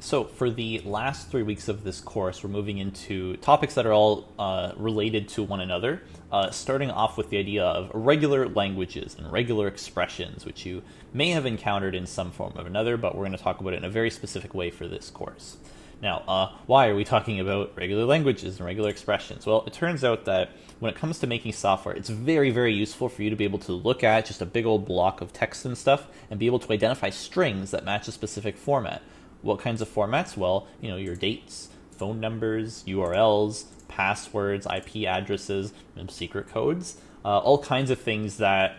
So for the last 3 weeks of this course, we're moving into topics that are all related to one another, starting off with the idea of regular languages and regular expressions, which you may have encountered in some form or another, but we're going to talk about it in a very specific way for this course. Now, why are we talking about regular languages and regular expressions? Well, it turns out that when it comes to making software, it's very, very useful for you to be able to look at just a big old block of text and stuff and be able to identify strings that match a specific format. What kinds of formats? Well, your dates, phone numbers, URLs, passwords, IP addresses, and secret codes, all kinds of things that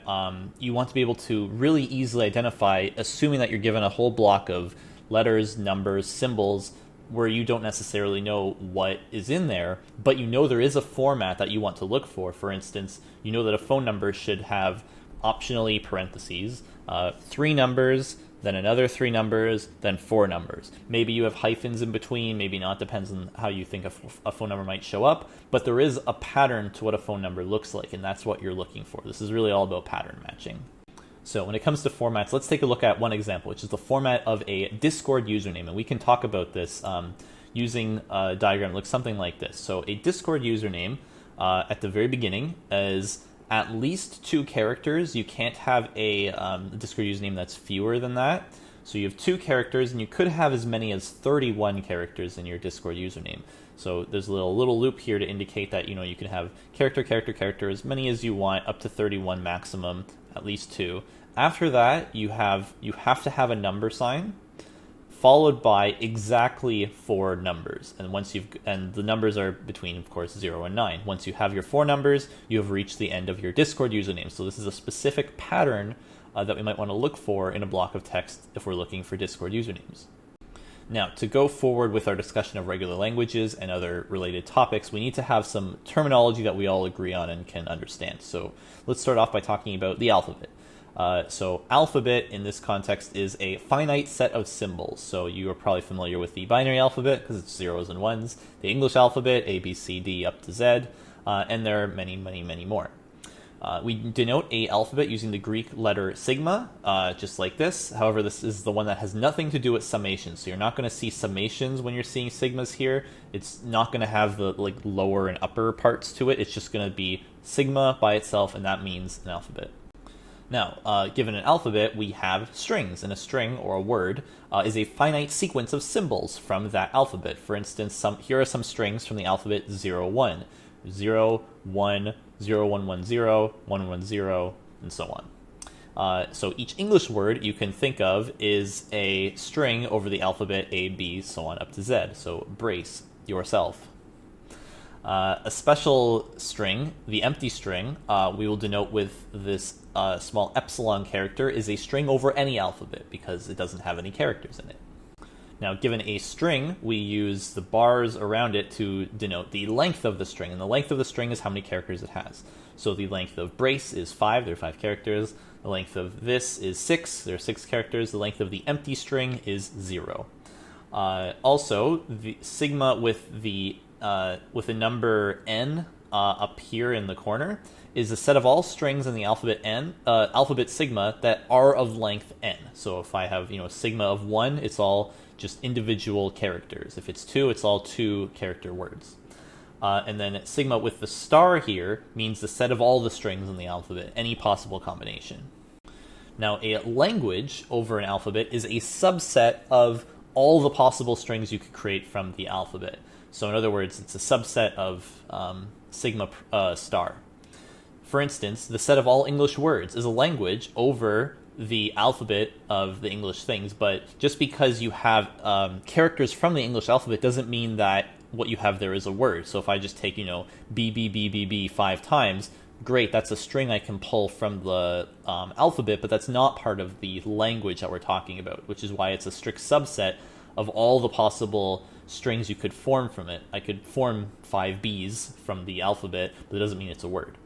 you want to be able to really easily identify, assuming that you're given a whole block of letters, numbers, symbols, where you don't necessarily know what is in there, but there is a format that you want to look for. For instance, you know that a phone number should have optionally parentheses, 3 numbers, then another 3 numbers, then 4 numbers. Maybe you have hyphens in between, maybe not, depends on how you think a phone number might show up, but there is a pattern to what a phone number looks like, and that's what you're looking for. This is really all about pattern matching. So when it comes to formats, let's take a look at one example, which is the format of a Discord username, and we can talk about this using a diagram that looks something like this. So a Discord username at the very beginning is at least 2 characters. You can't have a Discord username that's fewer than that. So you have 2 characters, and you could have as many as 31 characters in your Discord username. So there's a little loop here to indicate that you can have character, as many as you want, up to 31 maximum, at least 2. After that, you have to have a number sign, followed by exactly 4 numbers. And the numbers are between, of course, 0 and 9. Once you have your 4 numbers, you have reached the end of your Discord username. So this is a specific pattern that we might want to look for in a block of text if we're looking for Discord usernames. Now, to go forward with our discussion of regular languages and other related topics, we need to have some terminology that we all agree on and can understand. So let's start off by talking about the alphabet. So alphabet in this context is a finite set of symbols. So you are probably familiar with the binary alphabet because it's 0s and 1s, the English alphabet, A, B, C, D, up to Z, and there are many, many, many more. We denote a alphabet using the Greek letter sigma, just like this. However, this is the one that has nothing to do with summations. So you're not going to see summations when you're seeing sigmas here. It's not going to have the lower and upper parts to it. It's just going to be sigma by itself, and that means an alphabet. Now, given an alphabet, we have strings, and a string, or a word, is a finite sequence of symbols from that alphabet. For instance, here are some strings from the alphabet 0, 1, 0, 1, 0, 1, 1, 0, 1, 1, 0, and so on. So each English word you can think of is a string over the alphabet A, B, so on up to Z. So brace, yourself. A special string, the empty string, we will denote with this small epsilon character, is a string over any alphabet because it doesn't have any characters in it. Now, given a string, we use the bars around it to denote the length of the string, and the length of the string is how many characters it has. So the length of brace is 5, there are 5 characters. The length of this is 6, there are 6 characters. The length of the empty string is 0. Also, the sigma with the number n up here in the corner is a set of all strings in the alphabet sigma that are of length n. So if I have sigma of 1, it's all just individual characters. If it's 2, it's all 2 character words. And then sigma with the star here means the set of all the strings in the alphabet, any possible combination. Now, a language over an alphabet is a subset of all the possible strings you could create from the alphabet. So in other words, it's a subset of sigma star. For instance, the set of all English words is a language over the alphabet of the English things, but just because you have characters from the English alphabet doesn't mean that what you have there is a word. So if I just take, B, B, B, B, B 5 times, great, that's a string I can pull from the alphabet, but that's not part of the language that we're talking about, which is why it's a strict subset of all the possible strings you could form from it. I could form 5 Bs from the alphabet, but it doesn't mean it's a word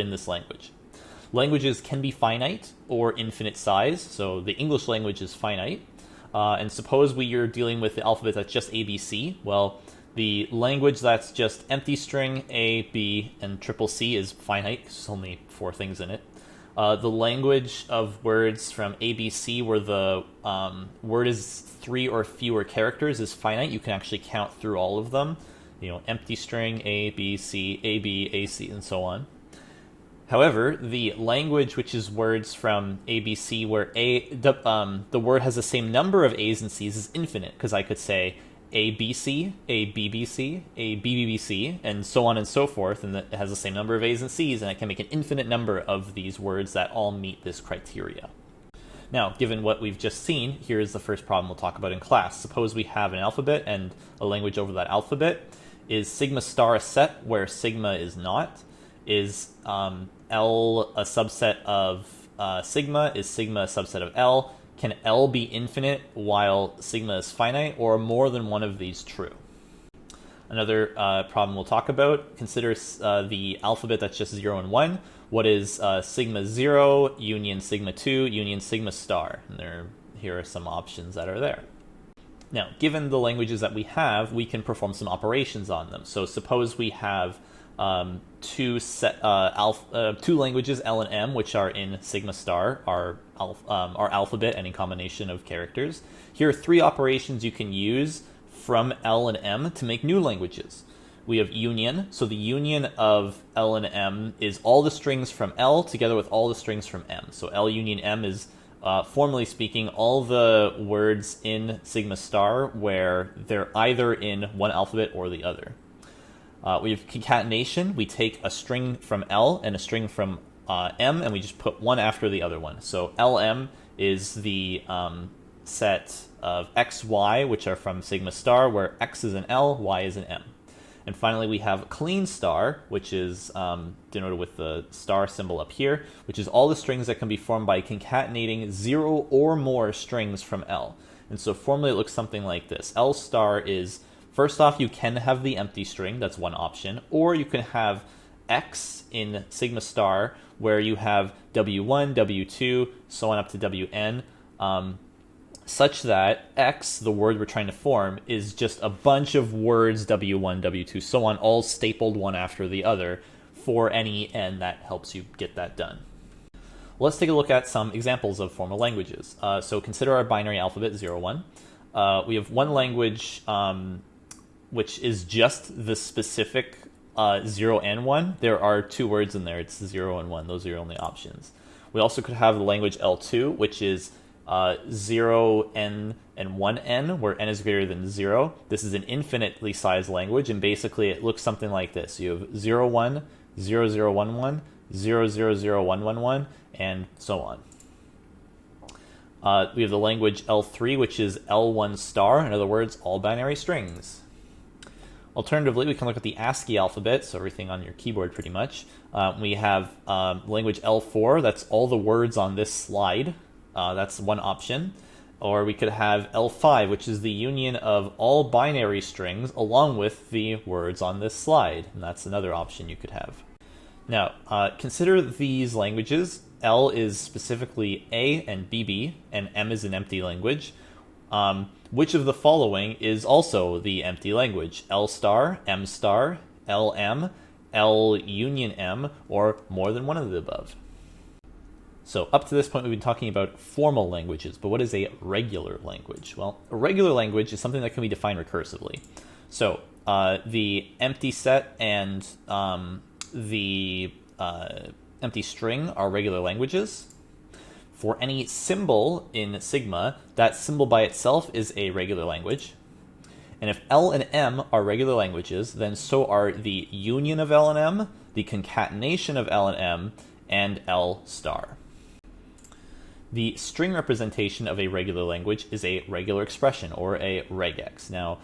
in this language. Languages can be finite or infinite size, so the English language is finite. And suppose we are dealing with the alphabet that's just ABC. Well, the language that's just empty string A, B, and triple C is finite, because there's only 4 things in it. The language of words from ABC where the word is 3 or fewer characters is finite. You can actually count through all of them. Empty string A, B, C, A, B, A, C, and so on. However, the language which is words from ABC where the word has the same number of A's and C's is infinite, because I could say ABC, a BBC, a BBBC, and so on and so forth, and it has the same number of A's and C's, and I can make an infinite number of these words that all meet this criteria. Now, given what we've just seen, here is the first problem we'll talk about in class. Suppose we have an alphabet and a language over that alphabet. Is sigma star a set where sigma is not? Is L a subset of sigma? Is sigma a subset of L? Can L be infinite while sigma is finite, or are more than one of these true? Another problem we'll talk about, consider the alphabet that's just 0 and 1. What is sigma 0, union sigma 2, union sigma star? And here are some options that are there. Now, given the languages that we have, we can perform some operations on them. So suppose we have two languages, L and M, which are in sigma star, our alphabet, any combination of characters. Here are 3 operations you can use from L and M to make new languages. We have union. So the union of L and M is all the strings from L together with all the strings from M. So L union M is, formally speaking, all the words in sigma star where they're either in one alphabet or the other. We have concatenation. We take a string from L and a string from M, and we just put one after the other one. So LM is the set of X, Y, which are from sigma star, where X is an L, Y is an M. And finally, we have clean star, which is denoted with the star symbol up here, which is all the strings that can be formed by concatenating 0 or more strings from L. And so formally, it looks something like this. L star is, first off, you can have the empty string. That's one option. Or you can have X in sigma star, where you have W1, W2, so on up to Wn, such that X, the word we're trying to form, is just a bunch of words, W1, W2, so on, all stapled one after the other for any N that helps you get that done. Let's take a look at some examples of formal languages. So consider our binary alphabet, 0, 1. We have one language which is just the specific 0 and 1. There are 2 words in there. It's 0 and 1. Those are your only options. We also could have the language L2, which is 0, n, and 1n, where n is greater than 0. This is an infinitely sized language, and basically it looks something like this. You have 0, 1, 0, 0, 1, 1, 0, 0, 0, 1, 1, 1, and so on. We have the language L3, which is L1 star, in other words, all binary strings. Alternatively, we can look at the ASCII alphabet, so everything on your keyboard pretty much. We have language L4, that's all the words on this slide. That's one option. Or we could have L5, which is the union of all binary strings along with the words on this slide. And that's another option you could have. Now, consider these languages. L is specifically A and BB, and M is an empty language. Which of the following is also the empty language? L star, M star, LM, L union M, or more than one of the above? So up to this point, we've been talking about formal languages, but what is a regular language? Well, a regular language is something that can be defined recursively. So the empty set and the empty string are regular languages. For any symbol in sigma, that symbol by itself is a regular language. And if L and M are regular languages, then so are the union of L and M, the concatenation of L and M, and L star. The string representation of a regular language is a regular expression, or a regex. Now,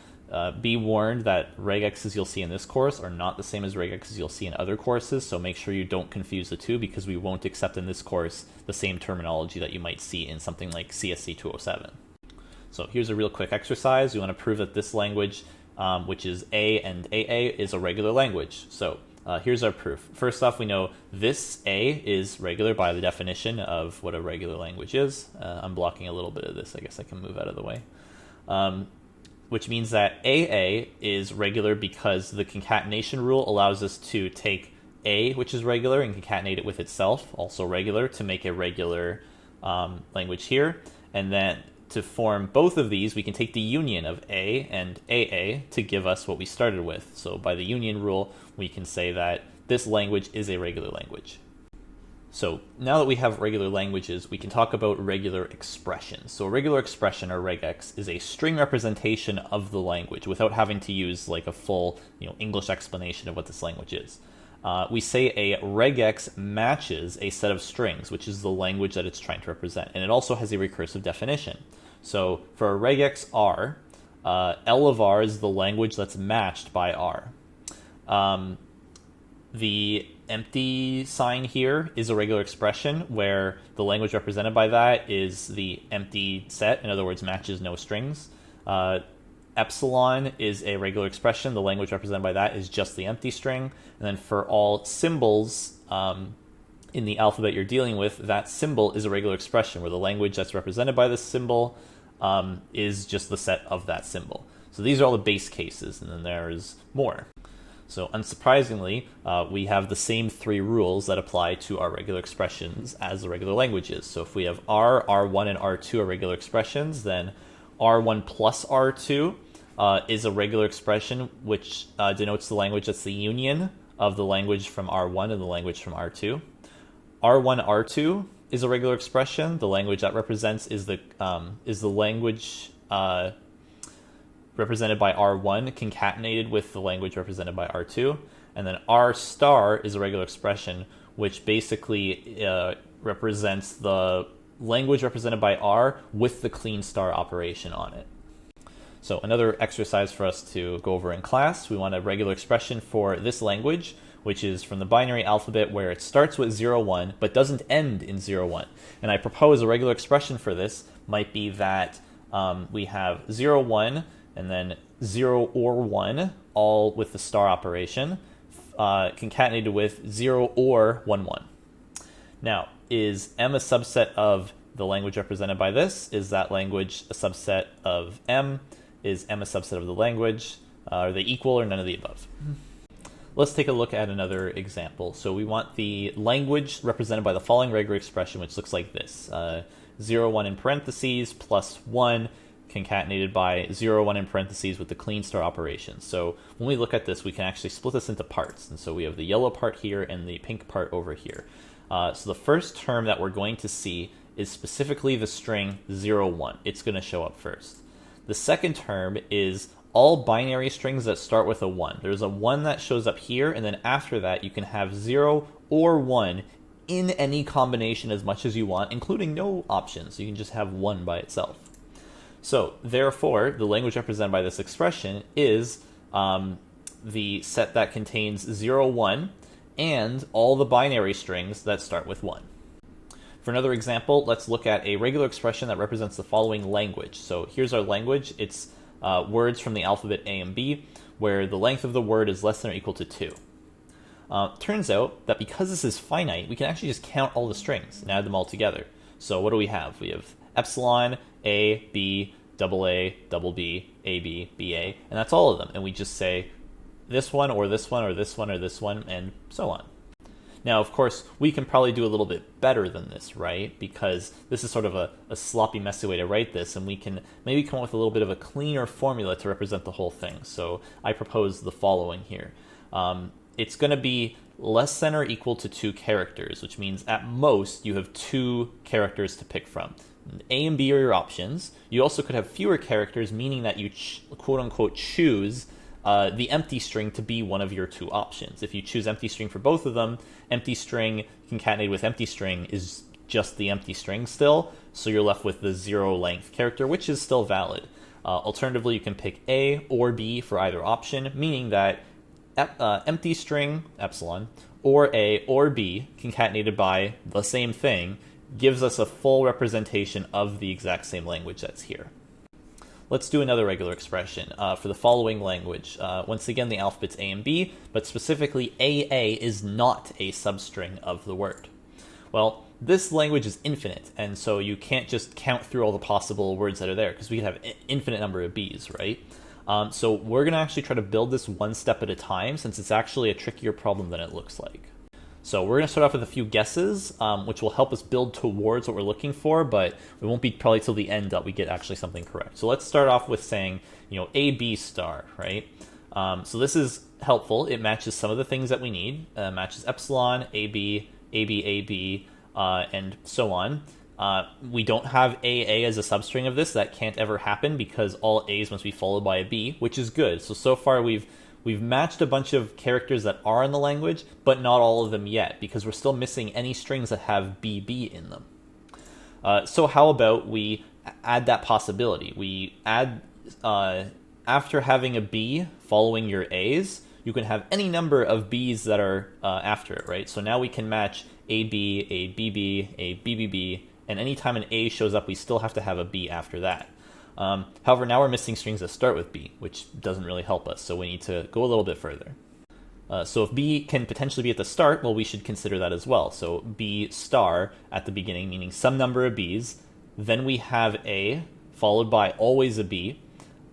be warned that regexes you'll see in this course are not the same as regexes you'll see in other courses, so make sure you don't confuse the two, because we won't accept in this course the same terminology that you might see in something like CSC237. So here's a real quick exercise. We want to prove that this language, which is A and AA, is a regular language. So here's our proof. First off, we know this A is regular by the definition of what a regular language is. I'm blocking a little bit of this. I guess I can move out of the way. Which means that AA is regular because the concatenation rule allows us to take A, which is regular, and concatenate it with itself, also regular, to make a regular language here. And then to form both of these, we can take the union of A and AA to give us what we started with. So by the union rule, we can say that this language is a regular language. So now that we have regular languages, we can talk about regular expressions. So a regular expression, or regex, is a string representation of the language without having to use like a full English explanation of what this language is. We say a regex matches a set of strings, which is the language that it's trying to represent. And it also has a recursive definition. So for a regex R, L of R is the language that's matched by R. The empty sign here is a regular expression where the language represented by that is the empty set, in other words, matches no strings. Epsilon is a regular expression. The language represented by that is just the empty string. And then for all symbols in the alphabet you're dealing with, that symbol is a regular expression where the language that's represented by this symbol is just the set of that symbol. So these are all the base cases, and then there's more. So unsurprisingly, we have the same three rules that apply to our regular expressions as the regular languages. So if we have R, R1, and R2 are regular expressions, then R1 plus R2 is a regular expression which denotes the language that's the union of the language from R1 and the language from R2. R1, R2 is a regular expression. The language that represents is the language represented by R1 concatenated with the language represented by R2. And then R star is a regular expression which basically represents the language represented by R with the clean star operation on it. So another exercise for us to go over in class, we want a regular expression for this language, which is from the binary alphabet where it starts with 0, 1, but doesn't end in 0, 1. And I propose a regular expression for this might be that we have 0, 1, and then 0 or 1, all with the star operation, concatenated with 0 or 1, 1. Now, is M a subset of the language represented by this? Is that language a subset of M? Is M a subset of the language? Are they equal or none of the above? Let's take a look at another example. So we want the language represented by the following regular expression, which looks like this. 0, 1 in parentheses plus 1 concatenated by 0, 1 in parentheses with the clean star operation. So when we look at this, we can actually split this into parts. And so we have the yellow part here and the pink part over here. So the first term that we're going to see is specifically the string 0, 1. It's going to show up first. The second term is all binary strings that start with a 1. There's a 1 that shows up here, and then after that you can have 0 or 1 in any combination as much as you want, including no options. You can just have 1 by itself. So therefore, the language represented by this expression is the set that contains 0, 1, and all the binary strings that start with 1. For another example, let's look at a regular expression that represents the following language. So here's our language. It's words from the alphabet A and B, where the length of the word is less than or equal to 2. Turns out that because this is finite, we can actually just count all the strings and add them all together. So what do we have? We have epsilon, A, B, double A, double B, AB, BA, and that's all of them. And we just say this one, or this one, or this one, or this one, and so on. Now, of course, we can probably do a little bit better than this, right? Because this is sort of a sloppy, messy way to write this, and we can maybe come up with a little bit of a cleaner formula to represent the whole thing. So I propose the following here. It's going to be less than or equal to 2 characters, which means at most you have 2 characters to pick from. A and B are your options. You also could have fewer characters, meaning that you quote-unquote choose the empty string to be one of your 2 options. If you choose empty string for both of them, empty string concatenated with empty string is just the empty string still, so you're left with the 0 length character, which is still valid. Alternatively, you can pick A or B for either option, meaning that empty string, epsilon, or A or B concatenated by the same thing gives us a full representation of the exact same language that's here. Let's do another regular expression for the following language. Once again, the alphabet's A and B, but specifically AA is not a substring of the word. Well, this language is infinite, and so you can't just count through all the possible words that are there, because we could have an infinite number of B's, right? So we're going to actually try to build this one step at a time, since it's actually a trickier problem than it looks like. So we're going to start off with a few guesses, which will help us build towards what we're looking for, but it won't be probably till the end that we get actually something correct. So let's start off with saying, AB star, right? So this is helpful. It matches some of the things that we need. Matches epsilon, AB, AB, and so on. We don't have AA as a substring of this. That can't ever happen because all A's must be followed by a B, which is good. So far we've matched a bunch of characters that are in the language, but not all of them yet, because we're still missing any strings that have BB in them. So how about we add that possibility? We add, after having a B following your A's, you can have any number of B's that are after it, right? So now we can match AB, a BB, a BBB, and anytime an A shows up, we still have to have a B after that. However, now we're missing strings that start with B, which doesn't really help us, so we need to go a little bit further. So if B can potentially be at the start, well, we should consider that as well. So B star at the beginning, meaning some number of B's. Then we have A, followed by always a B,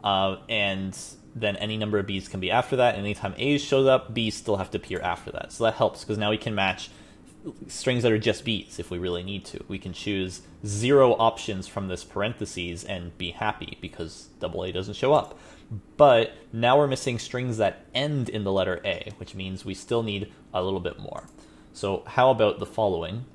and then any number of B's can be after that. And anytime A shows up, B's still have to appear after that. So that helps, because now we can match strings that are just B's if we really need to. We can choose 0 options from this parentheses and be happy because AA doesn't show up. But now we're missing strings that end in the letter A, which means we still need a little bit more. So how about the following?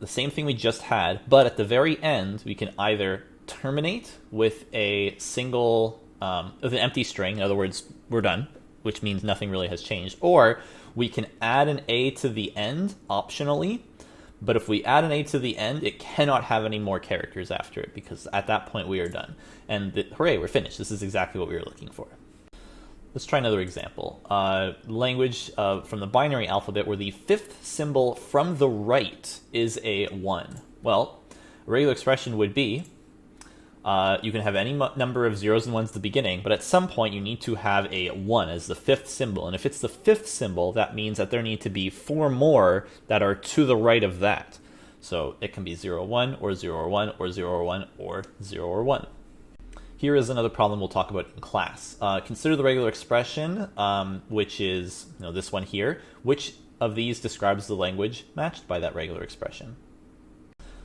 The same thing we just had, but at the very end, we can either terminate with a single, with an empty string. In other words, we're done, which means nothing really has changed. Or we can add an A to the end optionally, but if we add an A to the end, it cannot have any more characters after it, because at that point we are done. And hooray, we're finished. This is exactly what we were looking for. Let's try another example. Language from the binary alphabet where the 5th symbol from the right is a 1. Well, a regular expression would be, you can have any number of zeros and ones at the beginning, but at some point you need to have a 1 as the 5th symbol. And if it's the 5th symbol, that means that there need to be 4 more that are to the right of that. So it can be 0, 1, or 0, or 1, or 0, or 1, or 0, or 1. Here is another problem we'll talk about in class. Consider the regular expression, which is this one here. Which of these describes the language matched by that regular expression?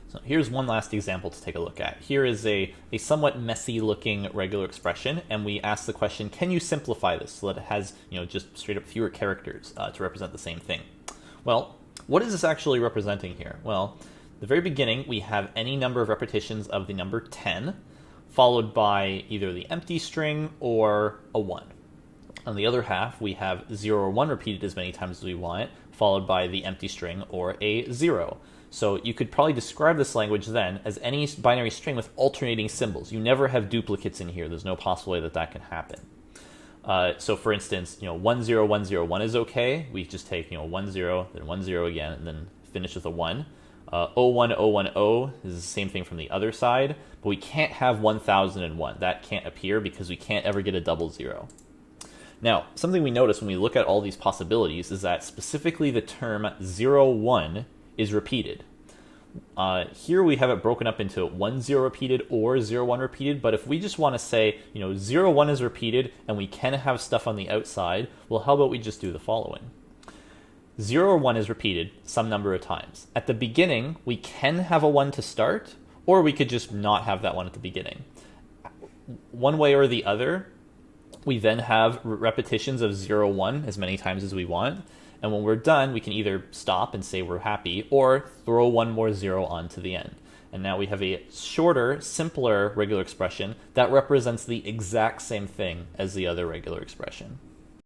So here's one last example to take a look at. Here is a somewhat messy looking regular expression, and we ask the question, can you simplify this so that it has just straight up fewer characters to represent the same thing? Well, what is this actually representing here? Well, at the very beginning we have any number of repetitions of the number 10, followed by either the empty string or a 1. On the other half, we have 0 or 1 repeated as many times as we want, followed by the empty string or a 0. So you could probably describe this language then as any binary string with alternating symbols. You never have duplicates in here. There's no possible way that that can happen. So for instance, 1 0 1 0 1 is okay. We just take 1 0, then 1 0 again, and then finish with a 1. 0 1 0 1 0 is the same thing from the other side, but we can't have 1001. That can't appear because we can't ever get a double 0. Now, something we notice when we look at all these possibilities is that specifically the term 0 1 is repeated. Here we have it broken up into 1 0 repeated or 0 1 repeated, but if we just want to say 0 1 is repeated and we can have stuff on the outside, well, how about we just do the following? 0 or 1 is repeated some number of times. At the beginning, we can have a 1 to start, or we could just not have that 1 at the beginning. One way or the other, we then have repetitions of 0 1 as many times as we want. And when we're done, we can either stop and say we're happy or throw one more 0 onto the end. And now we have a shorter, simpler regular expression that represents the exact same thing as the other regular expression.